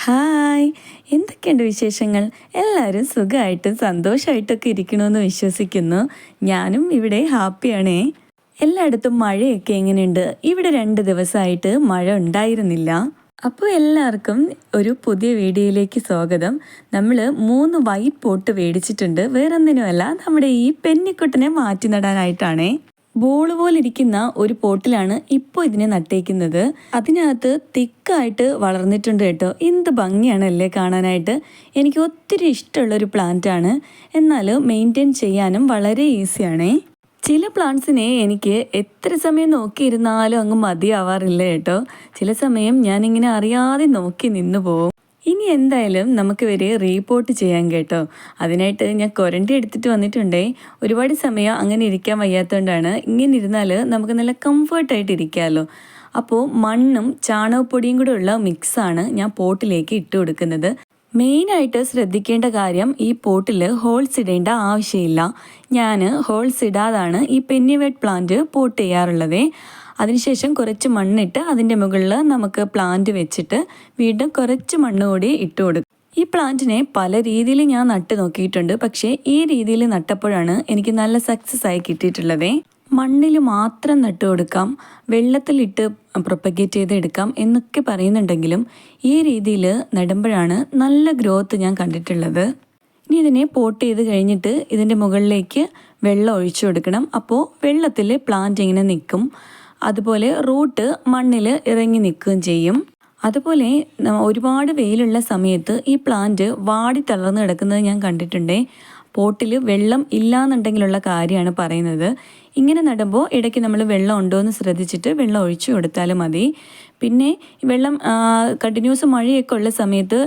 Hi, എന്തൊക്കെയുണ്ട് വിശേഷങ്ങൾ? എല്ലാവരും സുഖമായിട്ടും സന്തോഷമായിട്ടൊക്കെ ഇരിക്കണമെന്ന് വിശ്വസിക്കുന്നു. ഞാനും ഇവിടെ ഹാപ്പിയാണേ. എല്ലായിടത്തും മഴയൊക്കെ എങ്ങനെയുണ്ട്? ഇവിടെ 2 ദിവസമായിട്ട് മഴ ഉണ്ടായിരുന്നില്ല. അപ്പോൾ എല്ലാവർക്കും ഒരു പുതിയ വീഡിയോയിലേക്ക് സ്വാഗതം. നമ്മൾ 3 വൈറ്റ് പോട്ട് മേടിച്ചിട്ടുണ്ട്. വേറൊന്നിനുമല്ല, നമ്മുടെ ഈ പെന്നിക്കുട്ടനെ മാറ്റി നടാനായിട്ടാണേ. ബോള് പോലെ ഇരിക്കുന്ന ഒരു പോട്ടിലാണ് ഇപ്പോൾ ഇതിനെ നട്ടേക്കുന്നത്. അതിനകത്ത് തിക്കായിട്ട് വളർന്നിട്ടുണ്ട് കേട്ടോ. എന്ത് ഭംഗിയാണല്ലേ കാണാനായിട്ട്. എനിക്ക് ഒത്തിരി ഇഷ്ടമുള്ളൊരു പ്ലാന്റാണ്. എന്നാൽ മെയിൻറ്റെയിൻ ചെയ്യാനും വളരെ ഈസിയാണേ. ചില പ്ലാന്റ്സിനെ എനിക്ക് എത്ര സമയം നോക്കിയിരുന്നാലും അങ്ങ് മതിയാവാറില്ല കേട്ടോ. ചില സമയം ഞാനിങ്ങനെ അറിയാതെ നോക്കി നിന്നു പോവും. ഇനി എന്തായാലും നമുക്ക് ഇവരെ റീപോർട്ട് ചെയ്യാൻ കേട്ടോ. അതിനായിട്ട് ഞാൻ കൊരണ്ടി എടുത്തിട്ട് വന്നിട്ടുണ്ടേ. ഒരുപാട് സമയം അങ്ങനെ ഇരിക്കാൻ വയ്യാത്തതുകൊണ്ടാണ്. ഇങ്ങനെ ഇരുന്നാൽ നമുക്ക് നല്ല കംഫർട്ടായിട്ട് ഇരിക്കാമല്ലോ. അപ്പോൾ മണ്ണും ചാണകപ്പൊടിയും കൂടെ ഉള്ള മിക്സാണ് ഞാൻ പോട്ടിലേക്ക് ഇട്ട് കൊടുക്കുന്നത്. മെയിനായിട്ട് ശ്രദ്ധിക്കേണ്ട കാര്യം, ഈ പോട്ടിൽ ഹോൾസ് ഇടേണ്ട ആവശ്യമില്ല. ഞാൻ ഹോൾസ് ഇടാതാണ് ഈ പെന്നിവേർഡ് പ്ലാന്റ് പോട്ട് ചെയ്യാറുള്ളത്. അതിനുശേഷം കുറച്ച് മണ്ണിട്ട് അതിൻ്റെ മുകളിൽ നമുക്ക് പ്ലാന്റ് വെച്ചിട്ട് വീണ്ടും കുറച്ച് മണ്ണ് കൂടി ഇട്ട് കൊടുക്കും. ഈ പ്ലാന്റിനെ പല രീതിയിൽ ഞാൻ നട്ട് നോക്കിയിട്ടുണ്ട്. പക്ഷേ ഈ രീതിയിൽ നട്ടപ്പോഴാണ് എനിക്ക് നല്ല സക്സസ് ആയി കിട്ടിയിട്ടുള്ളത്. മണ്ണിൽ മാത്രം നട്ട് കൊടുക്കാം, വെള്ളത്തിലിട്ട് പ്രൊപ്പഗേറ്റ് ചെയ്ത് എടുക്കാം എന്നൊക്കെ പറയുന്നുണ്ടെങ്കിലും ഈ രീതിയിൽ നടുമ്പോഴാണ് നല്ല ഗ്രോത്ത് ഞാൻ കണ്ടിട്ടുള്ളത്. ഇനി ഇതിനെ പോട്ട് ചെയ്ത് കഴിഞ്ഞിട്ട് ഇതിൻ്റെ മുകളിലേക്ക് വെള്ളം ഒഴിച്ചു കൊടുക്കണം. അപ്പോൾ വെള്ളത്തിൽ പ്ലാന്റ് ഇങ്ങനെ നിൽക്കും. അതുപോലെ റൂട്ട് മണ്ണിൽ ഇറങ്ങി നിൽക്കുകയും ചെയ്യും. അതുപോലെ ഒരുപാട് വെയിലുള്ള സമയത്ത് ഈ പ്ലാന്റ് വാടി തളർന്ന് കിടക്കുന്നത് ഞാൻ കണ്ടിട്ടുണ്ട്. പോട്ടിൽ വെള്ളം ഇല്ലാന്നുണ്ടെങ്കിലുള്ള കാര്യമാണ് പറയുന്നത്. ഇങ്ങനെ നടുമ്പോൾ ഇടയ്ക്ക് നമ്മൾ വെള്ളം ഉണ്ടോ എന്ന് ശ്രദ്ധിച്ചിട്ട് വെള്ളം ഒഴിച്ചു കൊടുത്താലും മതി. പിന്നെ വെള്ളം കണ്ടിന്യൂസ് മഴയൊക്കെ ഉള്ള സമയത്ത്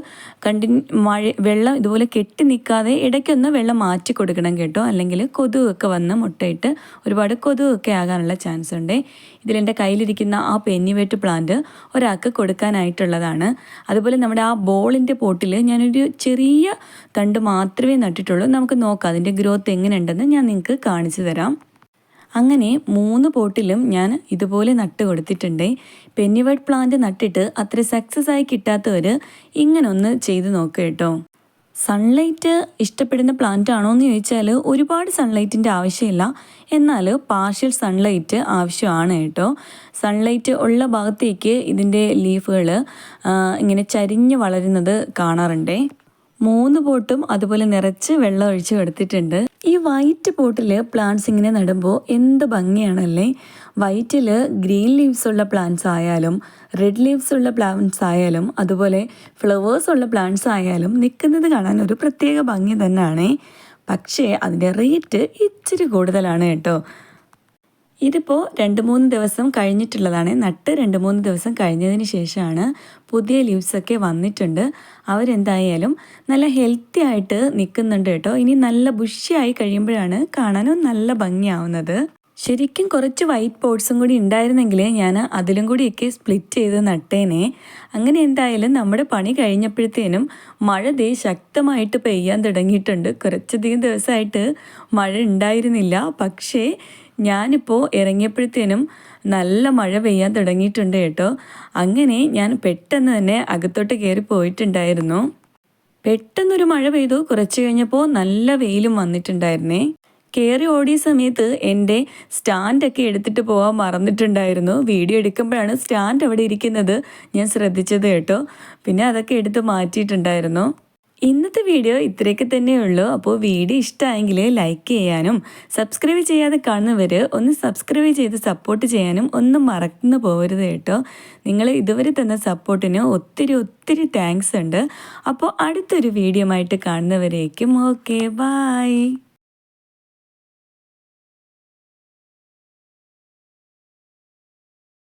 വെള്ളം ഇതുപോലെ കെട്ടി നിൽക്കാതെ ഇടയ്ക്കൊന്ന് വെള്ളം മാറ്റി കൊടുക്കണം കേട്ടോ. അല്ലെങ്കിൽ കൊതുകൊക്കെ വന്ന് മുട്ടയിട്ട് ഒരുപാട് കൊതുകൊക്കെ ആകാനുള്ള ചാൻസ് ഉണ്ട്. ഇതിലെൻ്റെ കയ്യിലിരിക്കുന്ന ആ പെന്നിവേർഡ് പ്ലാന്റ് ഒരാൾക്ക് കൊടുക്കാനായിട്ടുള്ളതാണ്. അതുപോലെ നമ്മുടെ ആ ബോളിൻ്റെ പോട്ടിൽ ഞാനൊരു ചെറിയ തണ്ട് മാത്രമേ നട്ടിട്ടുള്ളൂ. നമുക്ക് നോക്കാം അതിൻ്റെ ഗ്രോത്ത് എങ്ങനെയുണ്ടെന്ന് ഞാൻ നിങ്ങൾക്ക് കാണിച്ചു തരാം. അങ്ങനെ 3 പോട്ടിലും ഞാൻ ഇതുപോലെ നട്ട് കൊടുത്തിട്ടുണ്ട്. പെന്നിവേർഡ് പ്ലാന്റ് നട്ടിട്ട് അത്ര സക്സസ് ആയി കിട്ടാത്തവർ ഇങ്ങനെ ഒന്ന് ചെയ്ത് നോക്കുക കേട്ടോ. സൺലൈറ്റ് ഇഷ്ടപ്പെടുന്ന പ്ലാന്റ് ആണോ എന്ന് ചോദിച്ചാൽ ഒരുപാട് സൺലൈറ്റിൻ്റെ ആവശ്യമില്ല. എന്നാൽ പാർഷ്യൽ സൺലൈറ്റ് ആവശ്യമാണ് കേട്ടോ. സൺലൈറ്റ് ഉള്ള ഭാഗത്തേക്ക് ഇതിൻ്റെ ലീഫുകൾ ഇങ്ങനെ ചരിഞ്ഞ് വളരുന്നത് കാണാറുണ്ടേ. 3 പോട്ടും അതുപോലെ നിറച്ച് വെള്ളം ഒഴിച്ച് കൊടുത്തിട്ടുണ്ട്. ഈ വൈറ്റ് പോട്ടിൽ പ്ലാന്റ്സ് ഇങ്ങനെ നടുമ്പോൾ എന്ത് ഭംഗിയാണല്ലേ. വൈറ്റിൽ ഗ്രീൻ ലീവ്സ് ഉള്ള പ്ലാന്റ്സ് ആയാലും റെഡ് ലീവ്സ് ഉള്ള പ്ലാന്റ്സ് ആയാലും അതുപോലെ ഫ്ലവേഴ്സ് ഉള്ള പ്ലാന്റ്സ് ആയാലും നിൽക്കുന്നത് കാണാൻ ഒരു പ്രത്യേക ഭംഗി തന്നെയാണ്. പക്ഷേ അതിൻ്റെ റേറ്റ് ഇച്ചിരി കൂടുതലാണ് കേട്ടോ. ഇതിപ്പോൾ 2-3 ദിവസം കഴിഞ്ഞിട്ടുള്ളതാണ്. നട്ട് 2-3 ദിവസം കഴിഞ്ഞതിന് ശേഷമാണ് പുതിയ ലീവ്സൊക്കെ വന്നിട്ടുണ്ട്. അവരെന്തായാലും നല്ല ഹെൽത്തി ആയിട്ട് നിൽക്കുന്നുണ്ട് കേട്ടോ. ഇനി നല്ല ബുഷിയായി കഴിയുമ്പോഴാണ് കാണാനും നല്ല ഭംഗിയാവുന്നത്. ശരിക്കും കുറച്ച് വൈറ്റ് പോട്ട്സും കൂടി ഉണ്ടായിരുന്നെങ്കിൽ ഞാൻ അതിലും കൂടിയൊക്കെ സ്പ്ലിറ്റ് ചെയ്ത് നട്ടേനെ. അങ്ങനെ എന്തായാലും നമ്മുടെ പണി കഴിഞ്ഞപ്പോഴത്തേനും മഴ ശക്തമായിട്ട് പെയ്യാൻ തുടങ്ങിയിട്ടുണ്ട്. കുറച്ചധികം ദിവസമായിട്ട് മഴ ഉണ്ടായിരുന്നില്ല. പക്ഷേ ഞാനിപ്പോൾ ഇറങ്ങിയപ്പോഴത്തേനും നല്ല മഴ പെയ്യാൻ തുടങ്ങിയിട്ടുണ്ട് കേട്ടോ. അങ്ങനെ ഞാൻ പെട്ടെന്ന് തന്നെ അകത്തോട്ട് കയറി പോയിട്ടുണ്ടായിരുന്നു. പെട്ടെന്നൊരു മഴ പെയ്തു. കുറച്ച് കഴിഞ്ഞപ്പോൾ നല്ല വെയിലും വന്നിട്ടുണ്ടായിരുന്നേ. കയറി ഓടിയ സമയത്ത് എൻ്റെ സ്റ്റാൻഡൊക്കെ എടുത്തിട്ട് പോകാൻ മറന്നിട്ടുണ്ടായിരുന്നു. വീഡിയോ എടുക്കുമ്പോഴാണ് സ്റ്റാൻഡ് അവിടെ ഇരിക്കുന്നത് ഞാൻ ശ്രദ്ധിച്ചത് കേട്ടോ. പിന്നെ അതൊക്കെ എടുത്ത് മാറ്റിയിട്ടുണ്ടായിരുന്നു. ഇന്നത്തെ വീഡിയോ ഇത്രയൊക്കെ തന്നെയുള്ളൂ. അപ്പോൾ വീഡിയോ ഇഷ്ടമായെങ്കിൽ ലൈക്ക് ചെയ്യാനും സബ്സ്ക്രൈബ് ചെയ്യാതെ കാണുന്നവർ ഒന്ന് സബ്സ്ക്രൈബ് ചെയ്ത് സപ്പോർട്ട് ചെയ്യാനും ഒന്നും മറന്നു പോകരുത് കേട്ടോ. നിങ്ങൾ ഇതുവരെ തന്ന സപ്പോർട്ടിന് ഒത്തിരി താങ്ക്സ് ഉണ്ട്. അപ്പോൾ അടുത്തൊരു വീഡിയോ ആയിട്ട് കാണുന്നവരേക്കും ഓക്കെ, ബൈ.